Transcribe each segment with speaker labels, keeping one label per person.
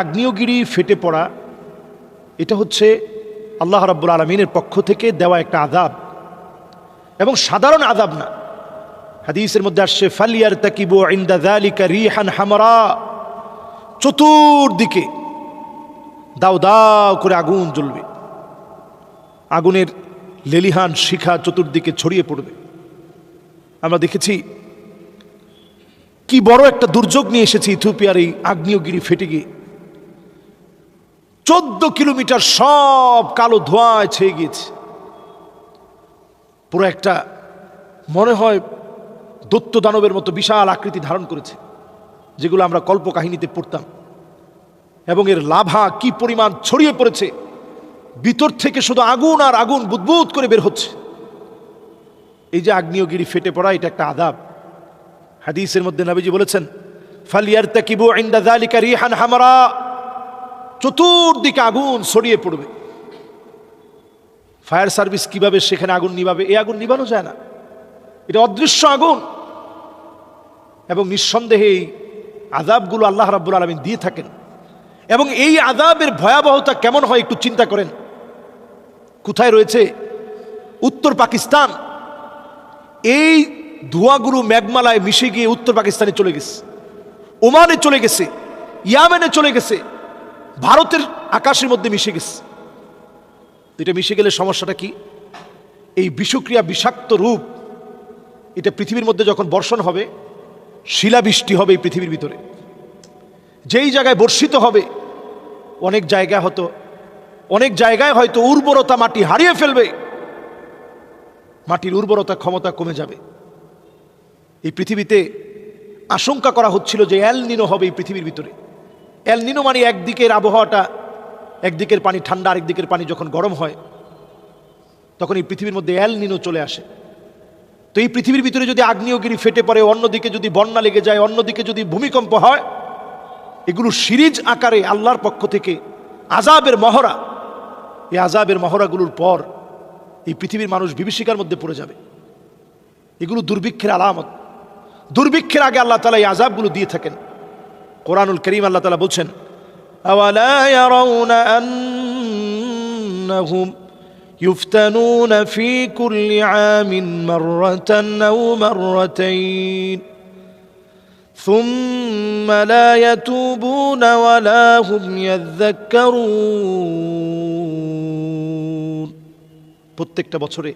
Speaker 1: আগ্নেয়গিরি ফেটে পড়া এটা হচ্ছে আল্লাহ রাব্বুল আলামিনের পক্ষ থেকে দেওয়া একটা আযাব, এবং সাধারণ আযাব না। হাদিসের মধ্যে আসছে ফালিয়ারতাকিবু ইনদা যালিকা রিহান হামরা, চতুর্দিকে দাও দাও করে আগুন জ্বলবে, আগুনের লেলিহান শিখা চতুর্দিকে ছড়িয়ে পড়বে। আমরা দেখেছি কি বড় একটা দুর্যোগ নিয়ে এসেছে ইথিওপিয়ার এই আগ্নেয়গিরি ফেটে গিয়ে 14 কিলোমিটার সব কালো ধোঁয়ায় ছেয়ে গিয়েছে। পুরো একটা মনে হয় দৈত্য দানবের মতো বিশাল আকৃতি ধারণ করেছে, যেগুলো আমরা কল্প কাহিনীতে পড়তাম। এবং এর লাভা কি পরিমাণ ছড়িয়ে পড়েছে, ভিতর থেকে শুধু আগুন আর আগুন বুদবুদ করে বের হচ্ছে। এই যে আগ্নেয়গিরি ফেটে পড়া, এটা একটা আযাব। হাদিসের মধ্যে নবীজি বলেছেন ফালিয়ারতাকিবু ইনদা যালিকা রিহান হামরা, চতুর্দিকে আগুন ছড়িয়ে পড়বে। ফায়ার সার্ভিস কিভাবে সেখানে আগুন নিভাবে? এই আগুন নিভানো যায় না, এটা অদৃশ্য আগুন। এবং নিঃসন্দেহে এই আযাবগুলো আল্লাহ রাব্বুল আলামিন দিয়ে থাকেন। এবং এই আযাবের ভয়াবহতা কেমন হয় একটু চিন্তা করেন। কোথায় রয়েছে? উত্তর পাকিস্তান। এই ধোঁয়াগুলো মেঘমালায় মিশে গিয়ে উত্তর পাকিস্তানে চলে গেছে, ওমানে চলে গেছে, ইয়ামেনে চলে গেছে, ভারতের আকাশের মধ্যে মিশে গেছে। এটা মিশে গেলে সমস্যাটা কি? এই বিষক্রিয়া বিষাক্ত রূপ এটা পৃথিবীর মধ্যে যখন বর্ষণ হবে, শিলাবৃষ্টি হবে এই পৃথিবীর ভিতরে। যেই জায়গায় বর্ষিত হবে অনেক জায়গায় হয়তো উর্বরতা মাটি হারিয়ে ফেলবে, মাটির উর্বরতা ক্ষমতা কমে যাবে। এই পৃথিবীতে আশঙ্কা করা হচ্ছিল যে এল নিনো হবে এই পৃথিবীর ভিতরে। এল নিনো মানে একদিকের আবহাওয়াটা, একদিকের পানি ঠান্ডা, আরেকদিকের পানি যখন গরম হয়, তখন এই পৃথিবীর মধ্যে এল নিনো চলে আসে। তো এই পৃথিবীর ভিতরে যদি আগ্নেয়গিরি ফেটে পড়ে, অন্যদিকে যদি বন্যা লেগে যায়, অন্যদিকে যদি ভূমিকম্প হয়, এগুলো সিরিজ আকারে আল্লাহর পক্ষ থেকে আযাবের মহড়া। এই আযাবের মহড়াগুলোর পর এই পৃথিবীর মানুষ বিভীষিকার মধ্যে পড়ে যাবে। এগুলো দুর্ভিক্ষের আলামত। দুর্ভিক্ষের আগে আল্লাহ তাআলা এই আযাবগুলো দিয়ে থাকেন। কোরআনুল কারীম আল্লাহ তাআলা বলছেন আওয়ালা ইয়ারাউনা আন্নাহুম ইফতানুনা ফি কুল্লি আমিন মাররাতান আও মাররাতাইন সুম্মা লা ইয়াতুবুনা ওয়ালা হুম ইয়াযাক্কারুন। প্রত্যেকটা বছরে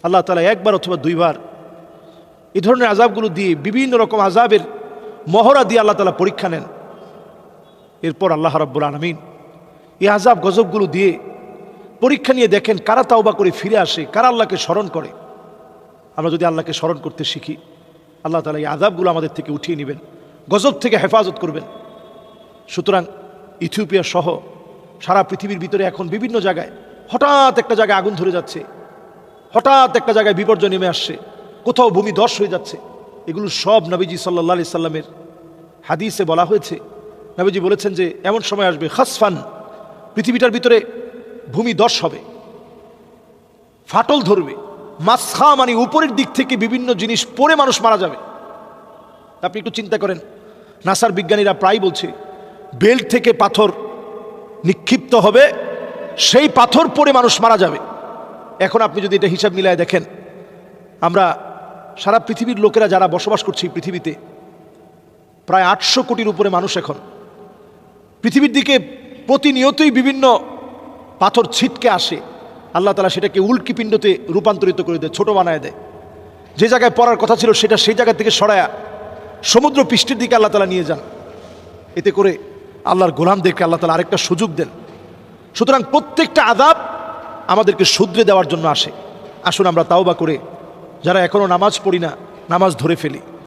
Speaker 1: আল্লাহ তাআলা একবার অথবা দুইবার এই ধরনের আযাবগুলো দিয়ে, বিভিন্ন রকম আযাবের মহড়া দিয়ে আল্লাহ তাআলা পরীক্ষা নেন। এরপর আল্লাহ রাব্বুল আলামিন এই আযাব গজবগুলো দিয়ে পরীক্ষা নিয়ে দেখেন কারা তাওবা করে ফিরে আসে, কারা আল্লাহকে স্মরণ করে। আমরা যদি আল্লাহকে স্মরণ করতে শিখি, আল্লাহ তাআলা এই আযাবগুলো আমাদের থেকে উঠিয়ে নেবেন, গজব থেকে হেফাজত করবেন। সুতরাং ইথিওপিয়া সহ সারা পৃথিবীর ভিতরে এখন বিভিন্ন জায়গায় হঠাৎ একটা জায়গায় আগুন ধরে যাচ্ছে, হঠাৎ একটা জায়গায় বিপর্যয় নেমে আসছে, কোথাও ভূমি ধস হয়ে যাচ্ছে। এগুলো সব নবীজি সাল্লাল্লাহু আলাইহি সাল্লামের হাদিসে বলা হয়েছে। নবীজি বলেছেন যে এমন সময় আসবে খাসফান, পৃথিবীটার ভিতরে ভূমি ধস হবে, ফাটল ধরবে, মাসখা মানে উপরের দিক থেকে বিভিন্ন জিনিস পড়ে মানুষ মারা যাবে। আপনি একটু চিন্তা করেন, নাসার বিজ্ঞানীরা প্রায় বলছে বেল্ট থেকে পাথর নিক্ষিপ্ত হবে, সেই পাথর পড়ে মানুষ মারা যাবে। এখন আপনি যদি এটা হিসাব মিলায় দেখেন, আমরা সারা পৃথিবীর লোকেরা যারা বসবাস করছি পৃথিবীতে, প্রায় 800 কোটির উপরে মানুষ। এখন পৃথিবীর দিকে প্রতিনিয়তই বিভিন্ন পাথর ছিটকে আসে, আল্লাহ তাআলা সেটাকে উল্কিপিণ্ডতে রূপান্তরিত করে দেয়, ছোট বানায় দেয়। যে জায়গায় পড়ার কথা ছিল সেটা সেই জায়গা থেকে সরায়া সমুদ্র পৃষ্ঠের দিকে আল্লাহ তাআলা নিয়ে যান। এতে করে আল্লাহর গোলামদেরকে আল্লাহ তাআলা আরেকটা সুযোগ দেন। সুতরাং প্রত্যেকটা আযাব আমাদেরকে শুধরে দেওয়ার জন্য আসে। আসুন আমরা তাওবা করে, যারা এখনো নামাজ পড়ি না, নামাজ ধরে ফেলি।